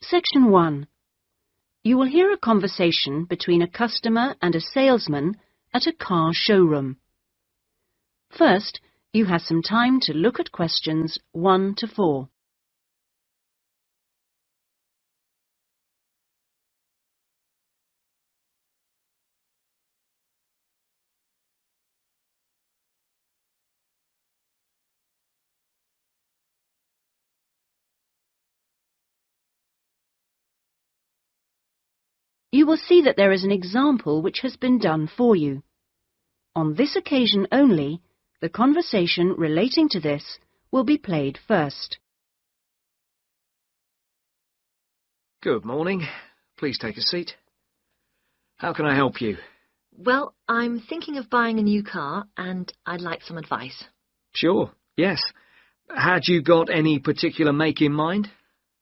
Section 1. You will hear a conversation between a customer and a salesman at a car showroom. First, you have some time to look at questions 1 to 4. You will see that there is an example which has been done for you. On this occasion only, the conversation relating to this will be played first. Good morning. Please take a seat. How can I help you? Well, I'm thinking of buying a new car and I'd like some advice. Sure, yes. Had you got any particular make in mind?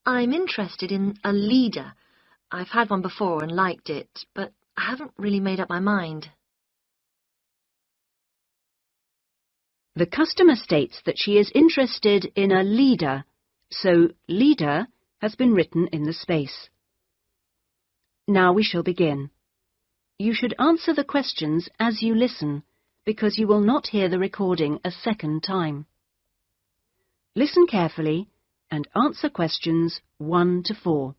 I'm interested in a Leader. I've had one before and liked it, but I haven't really made up my mind. The customer states that she is interested in a Leader, so Leader has been written in the space. Now we shall begin. You should answer the questions as you listen, because you will not hear the recording a second time. Listen carefully and answer questions 1 to 4.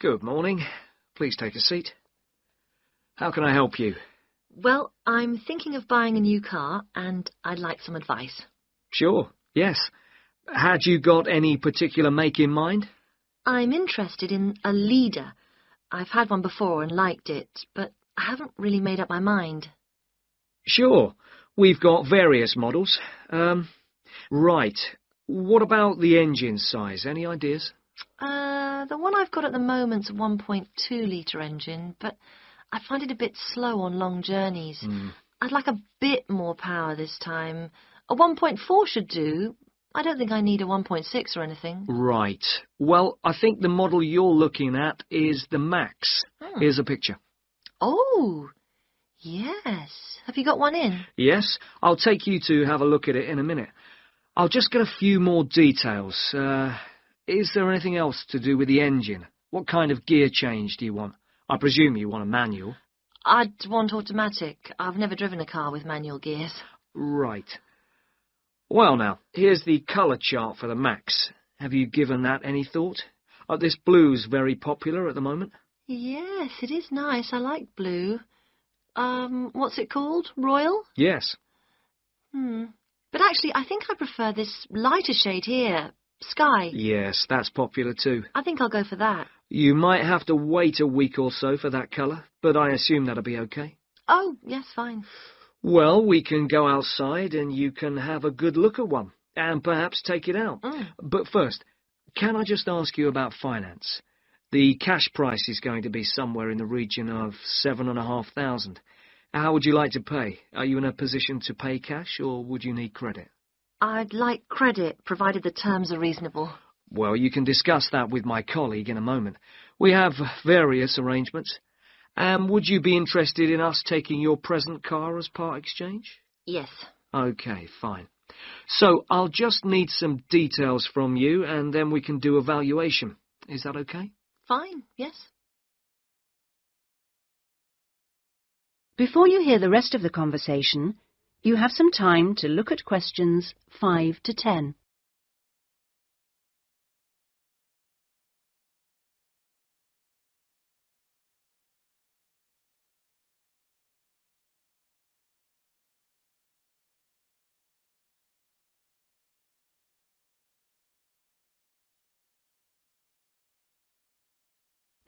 Good morning. Please take a seat. How can I help you? Well, I'm thinking of buying a new car and I'd like some advice. Sure, yes. Had you got any particular make in mind? I'm interested in a Leader. I've had one before and liked it, but I haven't really made up my mind. Sure. We've got various models. Right. What about the engine size? Any ideas? The one I've got at the moment's a 1.2-litre engine, but I find it a bit slow on long journeys. I'd like a bit more power this time. A 1.4 should do. I don't think I need a 1.6 or anything. Right. Well, I think the model you're looking at is the Max. Here's a picture. Oh, yes. Have you got one in? Yes, I'll take you to have a look at it in a minute. I'll just get a few more details. Is there anything else to do with the engine? What kind of gear change do you want? I presume you want a manual. I'd want automatic. I've never driven a car with manual gears. Right. Well now, here's the colour chart for the Max. Have you given that any thought? This blue's very popular at the moment. Yes, it is nice. I like blue. What's it called? Royal? Yes. But actually, I think I prefer this lighter shade here. Sky. Yes, that's popular too. I think I'll go for that. You might have to wait a week or so for that colour, but I assume that'll be okay. Oh, yes, fine. Well, we can go outside and you can have a good look at one, and perhaps take it out. But first, can I just ask you about finance? The cash price is going to be somewhere in the region of 7,500. How would you like to pay? Are you in a position to pay cash, or would you need credit? I'd like credit, provided the terms are reasonable. Well, you can discuss that with my colleague in a moment. We have various arrangements. Would you be interested in us taking your present car as part exchange? Yes. Okay, fine. So I'll just need some details from you, and then we can do a valuation. Is that okay? Fine, yes. Before you hear the rest of the conversation, you have some time to look at questions 5 to 10.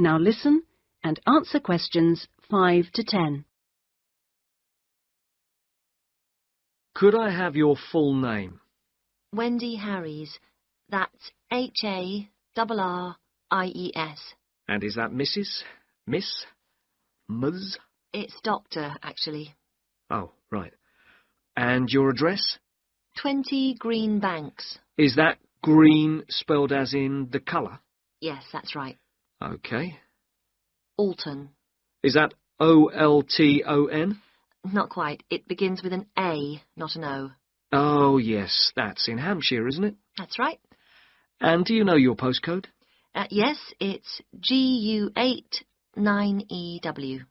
Now listen and answer questions 5 to 10. Could I have your full name? Wendy Harries. That's Harries. And is that Mrs., Miss, Ms? It's Doctor, actually. Oh, right. And your address? 20 Green Banks. Is that green spelled as in the colour? Yes, that's right. Okay. Alton. Is that O-L-T-O-N? Not quite. It begins with an A, not an O. Oh, yes, that's in Hampshire, isn't it? That's right. And do you know your postcode? Yes, it's GU89EW.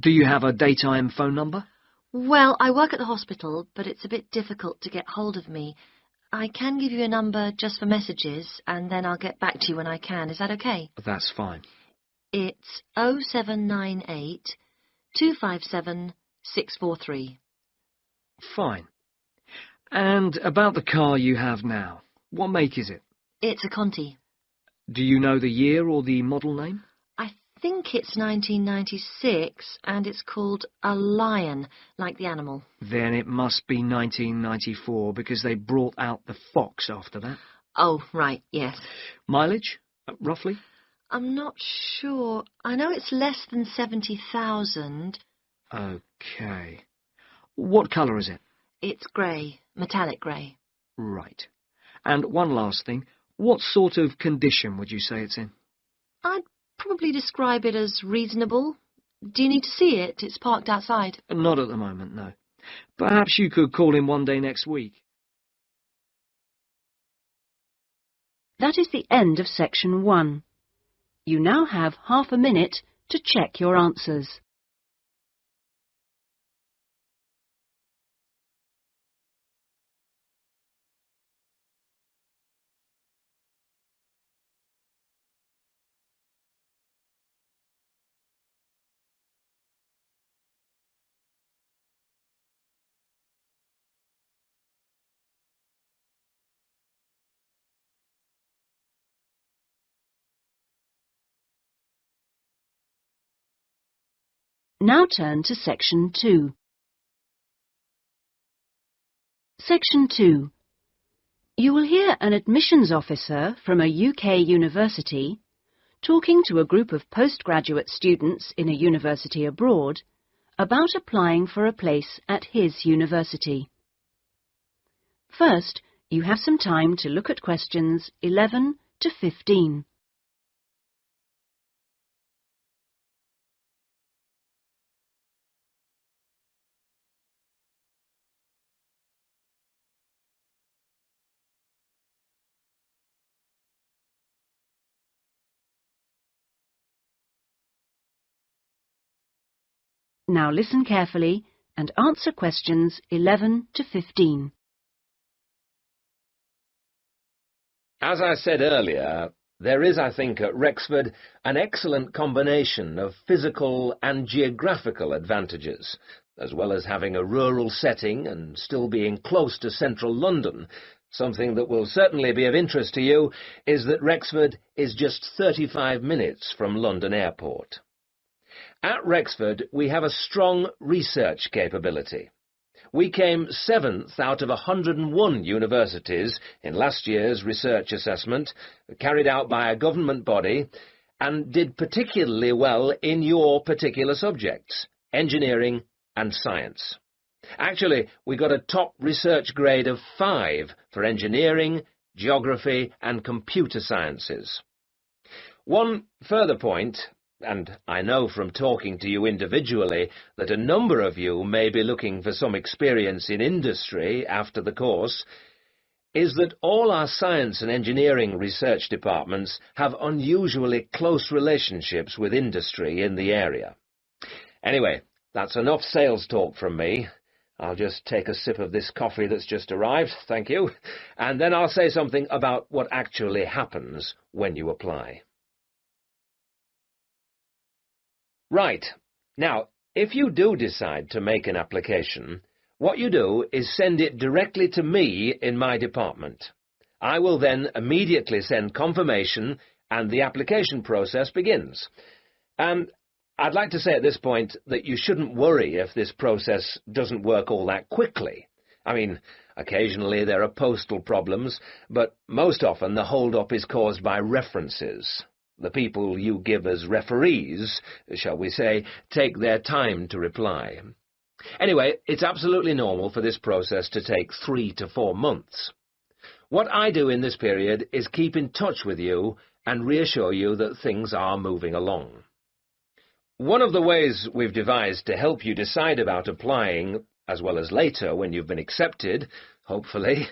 Do you have a daytime phone number? Well, I work at the hospital, but it's a bit difficult to get hold of me. I can give you a number just for messages, and then I'll get back to you when I can. Is that okay? That's fine. It's 0798 257 643. Fine. And about the car you have now, what make is it? It's a Conti. Do you know the year or the model name? I think it's 1996, and it's called a Lion, like the animal. Then it must be 1994, because they brought out the Fox after that. Oh, right, yes. Mileage, roughly? I'm not sure. I know it's less than 70,000. OK. What colour is it? It's grey, metallic grey. Right. And one last thing. What sort of condition would you say it's in? I'd probably describe it as reasonable. Do you need to see it? It's parked outside. Not at the moment, no. Perhaps you could call in one day next week. That is the end of section 1. You now have half a minute to check your answers. Now turn to section 2. Section 2. You will hear an admissions officer from a UK university talking to a group of postgraduate students in a university abroad about applying for a place at his university. First, you have some time to look at questions 11 to 15. Now listen carefully and answer questions 11 to 15. As I said earlier, there is, I think, at Rexford an excellent combination of physical and geographical advantages, as well as having a rural setting and still being close to central London. Something that will certainly be of interest to you is that Rexford is just 35 minutes from London Airport. At Rexford, we have a strong research capability. We came 7th out of 101 universities in last year's research assessment, carried out by a government body, and did particularly well in your particular subjects, engineering and science. Actually, we got a top research grade of 5 for engineering, geography and computer sciences. One further point, and I know from talking to you individually that a number of you may be looking for some experience in industry after the course, is that all our science and engineering research departments have unusually close relationships with industry in the area. Anyway, that's enough sales talk from me. I'll just take a sip of this coffee that's just arrived, thank you, and then I'll say something about what actually happens when you apply. Right. Now, if you do decide to make an application, what you do is send it directly to me in my department. I will then immediately send confirmation and the application process begins. And I'd like to say at this point that you shouldn't worry if this process doesn't work all that quickly. I mean, occasionally there are postal problems, but most often the hold-up is caused by references. The people you give as referees, shall we say, take their time to reply. Anyway, it's absolutely normal for this process to take 3 to 4 months. What I do in this period is keep in touch with you and reassure you that things are moving along. One of the ways we've devised to help you decide about applying, as well as later when you've been accepted, hopefully,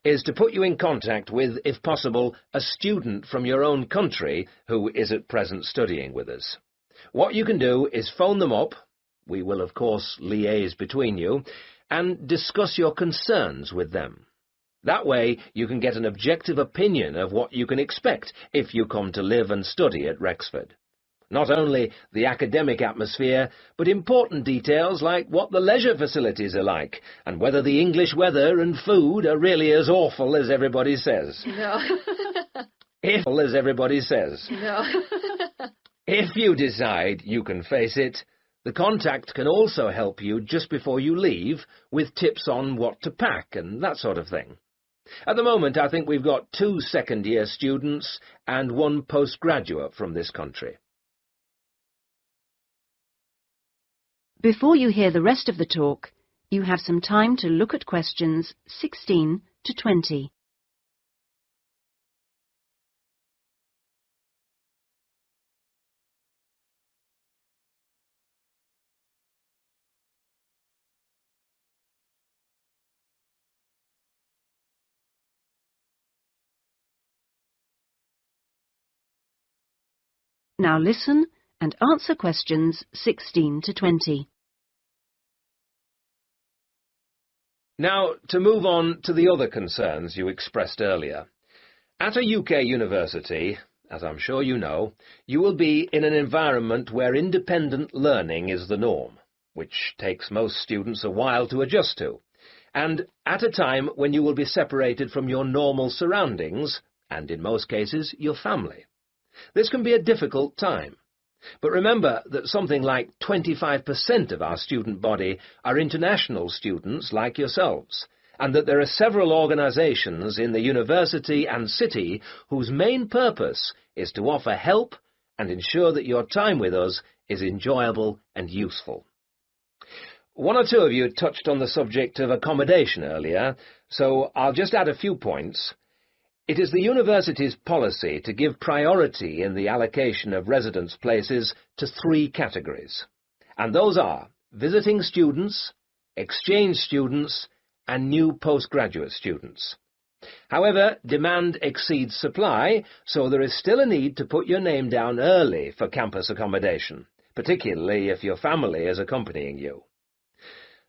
is to put you in contact with, if possible, a student from your own country who is at present studying with us. What you can do is phone them up, we will of course liaise between you, and discuss your concerns with them. That way you can get an objective opinion of what you can expect if you come to live and study at Rexford. Not only the academic atmosphere, but important details like what the leisure facilities are like, and whether the English weather and food are really as awful as everybody says. No. As everybody says. No. If you decide you can face it, the contact can also help you just before you leave with tips on what to pack and that sort of thing. At the moment, I think we've got 2 second-year students and 1 postgraduate from this country. Before you hear the rest of the talk, you have some time to look at questions 16 to 20. Now listen and answer questions 16 to 20. Now, to move on to the other concerns you expressed earlier. At a UK university, as I'm sure you know, you will be in an environment where independent learning is the norm, which takes most students a while to adjust to, and at a time when you will be separated from your normal surroundings, and in most cases, your family. This can be a difficult time. But remember that something like 25% of our student body are international students like yourselves, and that there are several organisations in the university and city whose main purpose is to offer help and ensure that your time with us is enjoyable and useful. 1 or 2 of you touched on the subject of accommodation earlier, so I'll just add a few points. It is the university's policy to give priority in the allocation of residence places to 3 categories, and those are visiting students, exchange students, and new postgraduate students. However, demand exceeds supply, so there is still a need to put your name down early for campus accommodation, particularly if your family is accompanying you.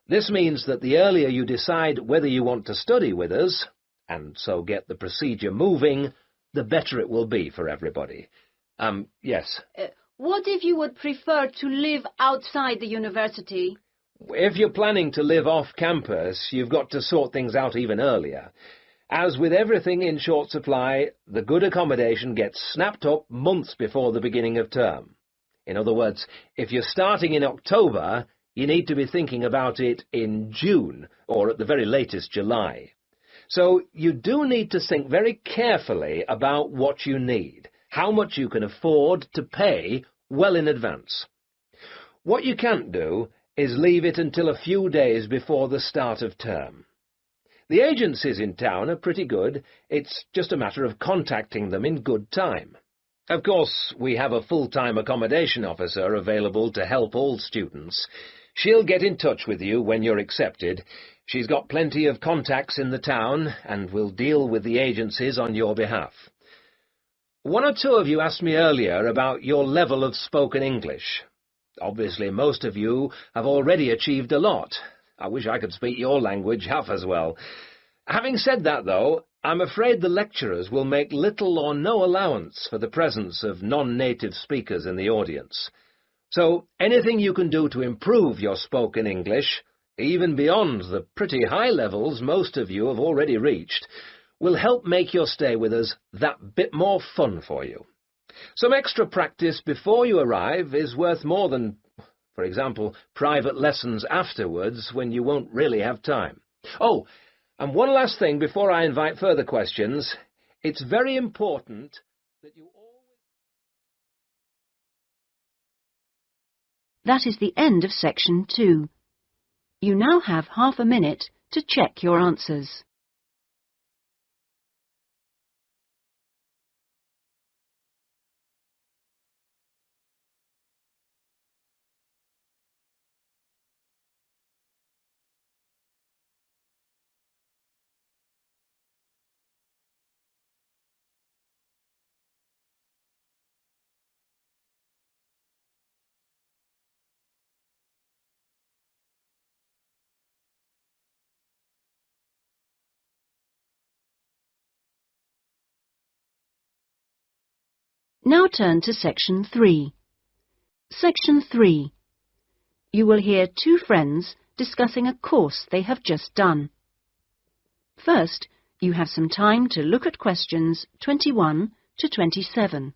This means that the earlier you decide whether you want to study with us, and so get the procedure moving, the better it will be for everybody. Yes? What if you would prefer to live outside the university? If you're planning to live off campus, you've got to sort things out even earlier. As with everything in short supply, the good accommodation gets snapped up months before the beginning of term. In other words, if you're starting in October, you need to be thinking about it in June, or at the very latest July. So you do need to think very carefully about what you need, how much you can afford to pay well in advance. What you can't do is leave it until a few days before the start of term. The agencies in town are pretty good. It's just a matter of contacting them in good time. Of course, we have a full-time accommodation officer available to help all students. She'll get in touch with you when you're accepted. She's got plenty of contacts in the town and will deal with the agencies on your behalf. 1 or 2 of you asked me earlier about your level of spoken English. Obviously, most of you have already achieved a lot. I wish I could speak your language half as well. Having said that, though, I'm afraid the lecturers will make little or no allowance for the presence of non-native speakers in the audience. So anything you can do to improve your spoken English, even beyond the pretty high levels most of you have already reached, will help make your stay with us that bit more fun for you. Some extra practice before you arrive is worth more than, for example, private lessons afterwards when you won't really have time. Oh, and one last thing before I invite further questions. It's very important that you always... That is the end of section 2. You now have half a minute to check your answers. Now turn to Section 3. Section 3. You will hear two friends discussing a course they have just done. First, you have some time to look at questions 21 to 27.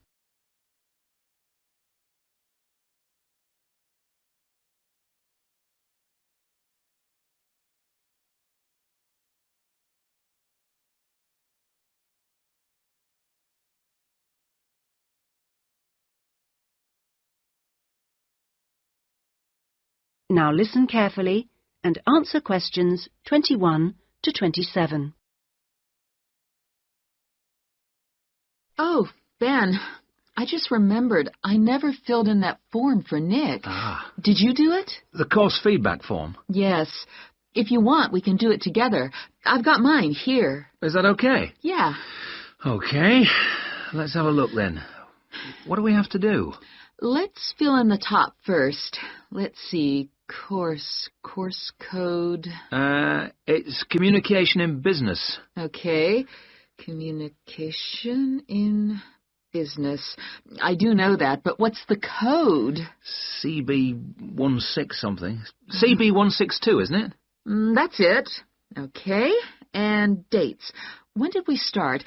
Now listen carefully and answer questions 21 to 27. Oh, Ben, I just remembered I never filled in that form for Nick. Ah. Did you do it? The course feedback form. Yes. If you want, we can do it together. I've got mine here. Is that okay? Yeah. Okay. Let's have a look then. What do we have to do? Let's fill in the top first. Let's see. Course code. It's communication in business. Okay. Communication in business. I do know that, but what's the code? CB16 something. CB162, isn't it? That's it. Okay. And dates. When did we start?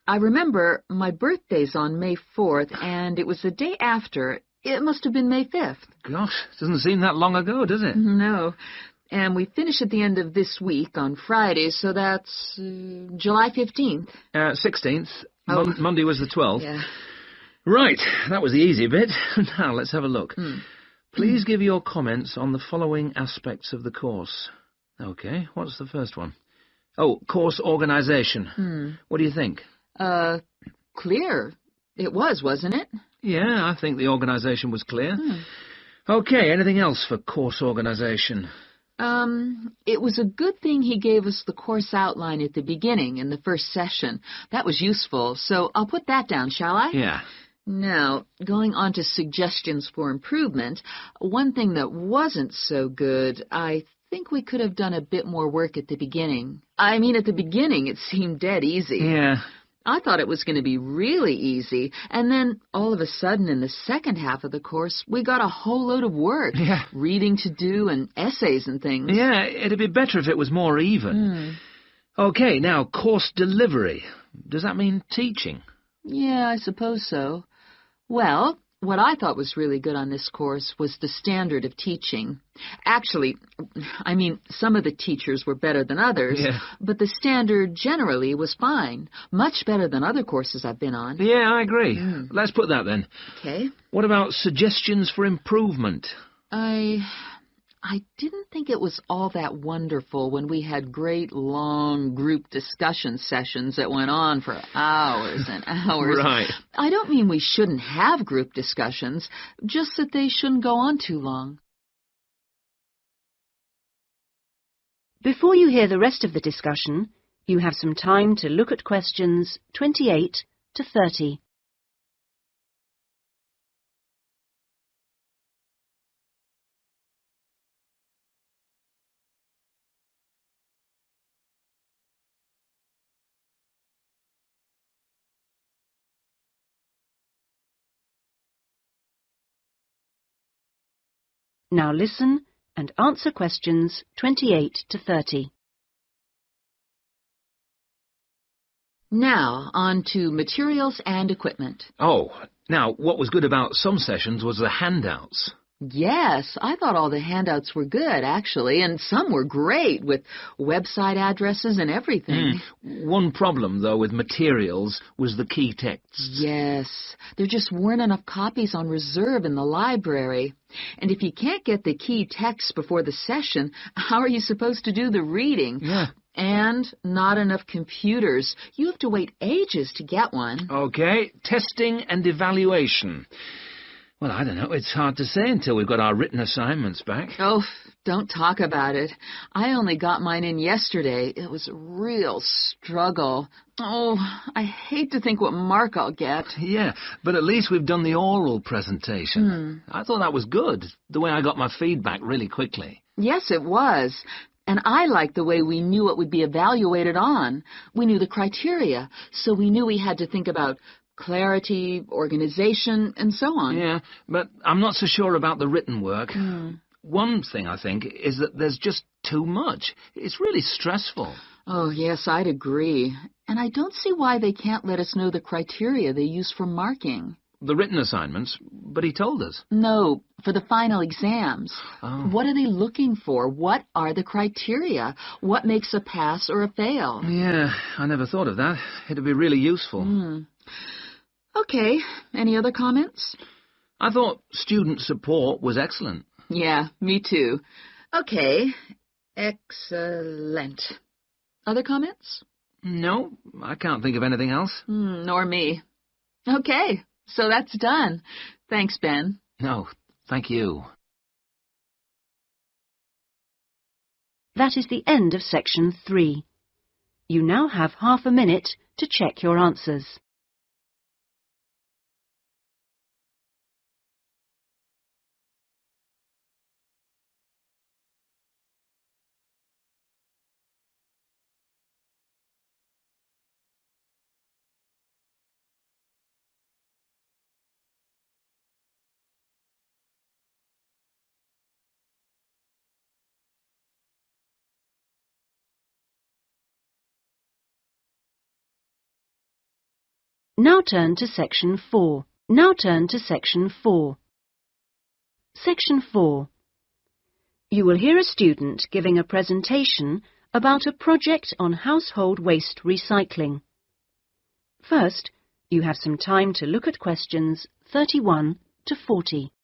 I remember my birthday's on May 4th, and it was the day after. It must have been May 5th. Gosh, doesn't seem that long ago, does it? No. And we finish at the end of this week on Friday, so that's July 15th. 16th. Oh. Monday was the 12th. Yeah. Right, that was the easy bit. Now, let's have a look. Please give your comments on the following aspects of the course. Okay, what's the first one? Oh, course organisation. What do you think? Clear. It was, wasn't it? Yeah, I think the organisation was clear. Okay, anything else for course organisation? It was a good thing he gave us the course outline at the beginning in the first session. That was useful, so I'll put that down, shall I? Yeah. Now, going on to suggestions for improvement, one thing that wasn't so good, I think we could have done a bit more work at the beginning. I mean, at the beginning it seemed dead easy. Yeah. I thought it was going to be really easy, and then all of a sudden in the second half of the course, we got a whole load of work. Yeah. Reading to do and essays and things. Yeah, it'd be better if it was more even. Okay, now, course delivery. Does that mean teaching? Yeah, I suppose so. Well, what I thought was really good on this course was the standard of teaching. Actually, I mean, some of the teachers were better than others, but the standard generally was fine. Much better than other courses I've been on. Yeah, I agree. Let's put that then. Okay. What about suggestions for improvement? I didn't think it was all that wonderful when we had great, long group discussion sessions that went on for hours and hours. Right. I don't mean we shouldn't have group discussions, just that they shouldn't go on too long. Before you hear the rest of the discussion, you have some time to look at questions 28 to 30. Now listen and answer questions 28 to 30. Now, on to materials and equipment. Oh, now, what was good about some sessions was the handouts. Yes, I thought all the handouts were good, actually, and some were great, with website addresses and everything. One problem, though, with materials was the key texts. Yes, there just weren't enough copies on reserve in the library. And if you can't get the key text before the session, how are you supposed to do the reading? Yeah. And not enough computers. You have to wait ages to get one. Okay, testing and evaluation. Well, I don't know. It's hard to say until we've got our written assignments back. Oh, don't talk about it. I only got mine in yesterday. It was a real struggle. Oh, I hate to think what mark I'll get. Yeah, but at least we've done the oral presentation. I thought that was good, the way I got my feedback really quickly. Yes, it was. And I liked the way we knew what would be evaluated on. We knew the criteria, so we knew we had to think about clarity, organization, and so on. Yeah, but I'm not so sure about the written work. One thing, I think, is that there's just too much. It's really stressful. Oh, yes, I'd agree. And I don't see why they can't let us know the criteria they use for marking. The written assignments, but he told us. No, for the final exams. Oh. What are they looking for? What are the criteria? What makes a pass or a fail? Yeah, I never thought of that. It'd be really useful. Okay, any other comments? I thought student support was excellent. Yeah, me too. Okay, excellent. Other comments? No, I can't think of anything else. Nor me. Okay, so that's done. Thanks, Ben. No, thank you. That is the end of section 3. You now have half a minute to check your answers. Now turn to section 4. Section 4. You will hear a student giving a presentation about a project on household waste recycling. First, you have some time to look at questions 31 to 40.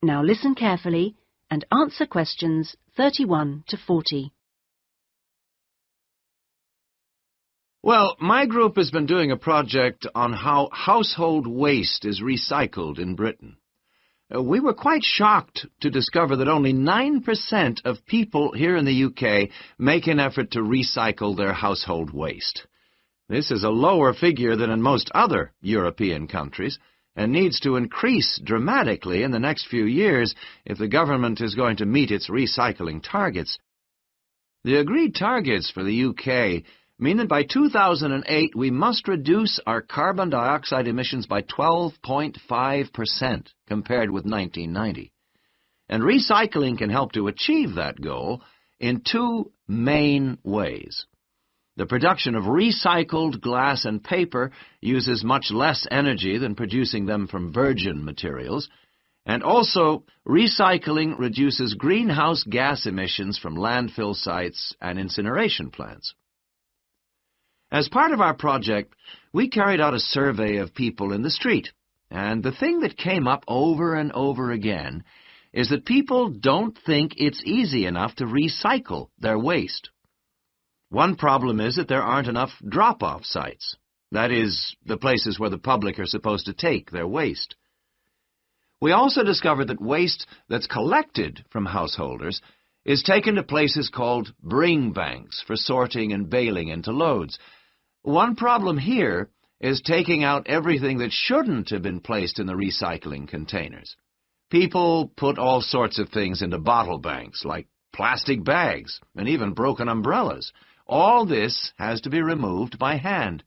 Now listen carefully and answer questions 31 to 40. Well, my group has been doing a project on how household waste is recycled in Britain. We were quite shocked to discover that only 9% of people here in the UK make an effort to recycle their household waste. This is a lower figure than in most other European countries, and needs to increase dramatically in the next few years if the government is going to meet its recycling targets. The agreed targets for the UK mean that by 2008 we must reduce our carbon dioxide emissions by 12.5% compared with 1990. And recycling can help to achieve that goal in two main ways. The production of recycled glass and paper uses much less energy than producing them from virgin materials, and also recycling reduces greenhouse gas emissions from landfill sites and incineration plants. As part of our project, we carried out a survey of people in the street, and the thing that came up over and over again is that people don't think it's easy enough to recycle their waste. One problem is that there aren't enough drop-off sites. That is, the places where the public are supposed to take their waste. We also discovered that waste that's collected from householders is taken to places called bring banks for sorting and baling into loads. One problem here is taking out everything that shouldn't have been placed in the recycling containers. People put all sorts of things into bottle banks, like plastic bags and even broken umbrellas. All this has to be removed by hand.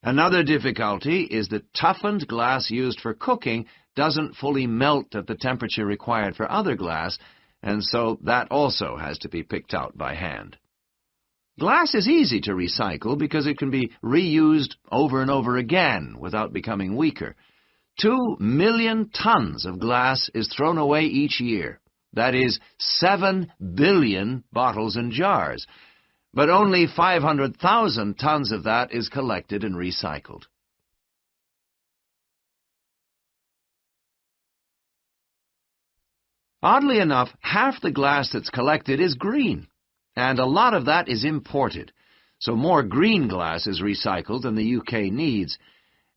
Another difficulty is that toughened glass used for cooking doesn't fully melt at the temperature required for other glass, and so that also has to be picked out by hand. Glass is easy to recycle because it can be reused over and over again without becoming weaker. 2 million tons of glass is thrown away each year. That is 7 billion bottles and jars. But only 500,000 tons of that is collected and recycled. Oddly enough, half the glass that's collected is green, and a lot of that is imported, so more green glass is recycled than the UK needs.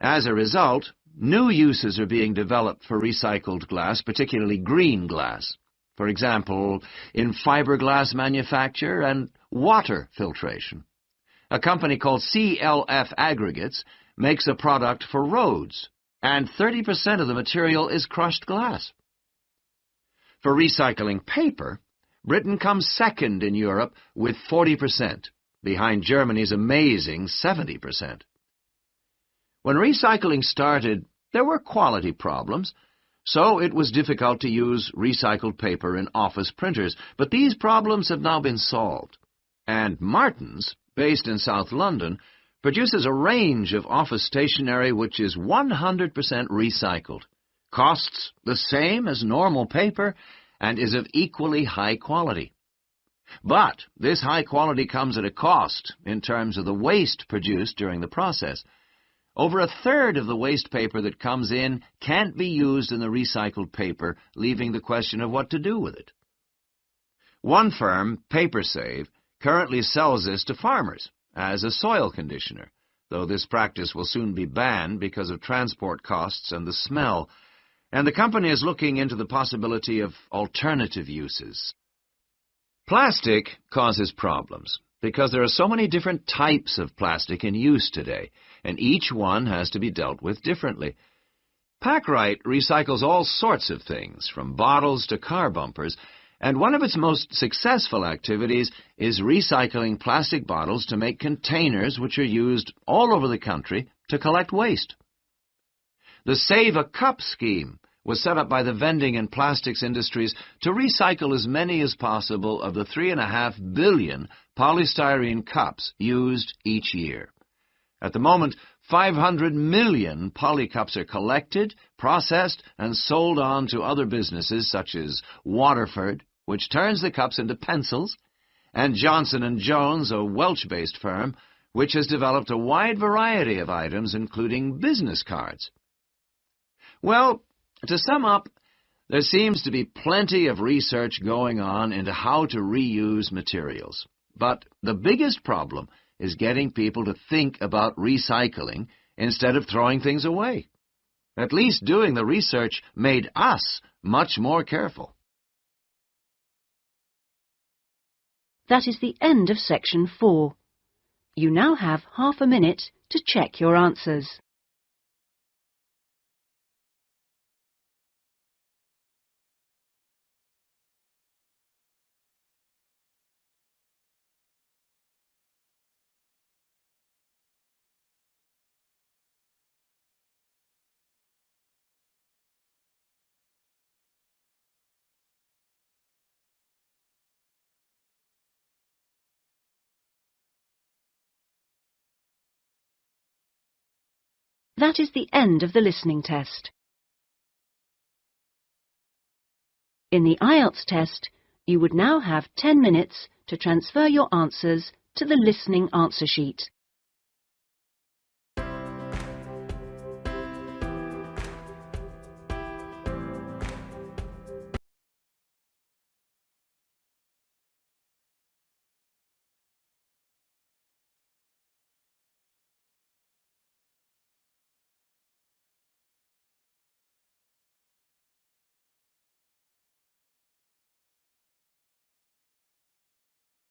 As a result, new uses are being developed for recycled glass, particularly green glass. For example, in fiberglass manufacture and water filtration. A company called CLF Aggregates makes a product for roads, and 30% of the material is crushed glass. For recycling paper, Britain comes second in Europe with 40%, behind Germany's amazing 70%. When recycling started, there were quality problems, so it was difficult to use recycled paper in office printers, but these problems have now been solved. And Martins, based in South London, produces a range of office stationery which is 100% recycled, costs the same as normal paper, and is of equally high quality. But this high quality comes at a cost in terms of the waste produced during the process. Over a third of the waste paper that comes in can't be used in the recycled paper, leaving the question of what to do with it. One firm, PaperSave, currently sells this to farmers as a soil conditioner, though this practice will soon be banned because of transport costs and the smell, and the company is looking into the possibility of alternative uses. Plastic causes problems because there are so many different types of plastic in use today, and each one has to be dealt with differently. Packrite recycles all sorts of things, from bottles to car bumpers, and one of its most successful activities is recycling plastic bottles to make containers which are used all over the country to collect waste. The Save a Cup scheme was set up by the vending and plastics industries to recycle as many as possible of the 3.5 billion polystyrene cups used each year. At the moment, 500 million polycups are collected, processed, and sold on to other businesses such as Waterford, which turns the cups into pencils, and Johnson & Jones, a Welsh-based firm, which has developed a wide variety of items, including business cards. Well, to sum up, there seems to be plenty of research going on into how to reuse materials. But the biggest problem is getting people to think about recycling instead of throwing things away. At least doing the research made us much more careful. That is the end of section 4. You now have half a minute to check your answers. That is the end of the listening test. In the IELTS test, you would now have 10 minutes to transfer your answers to the listening answer sheet.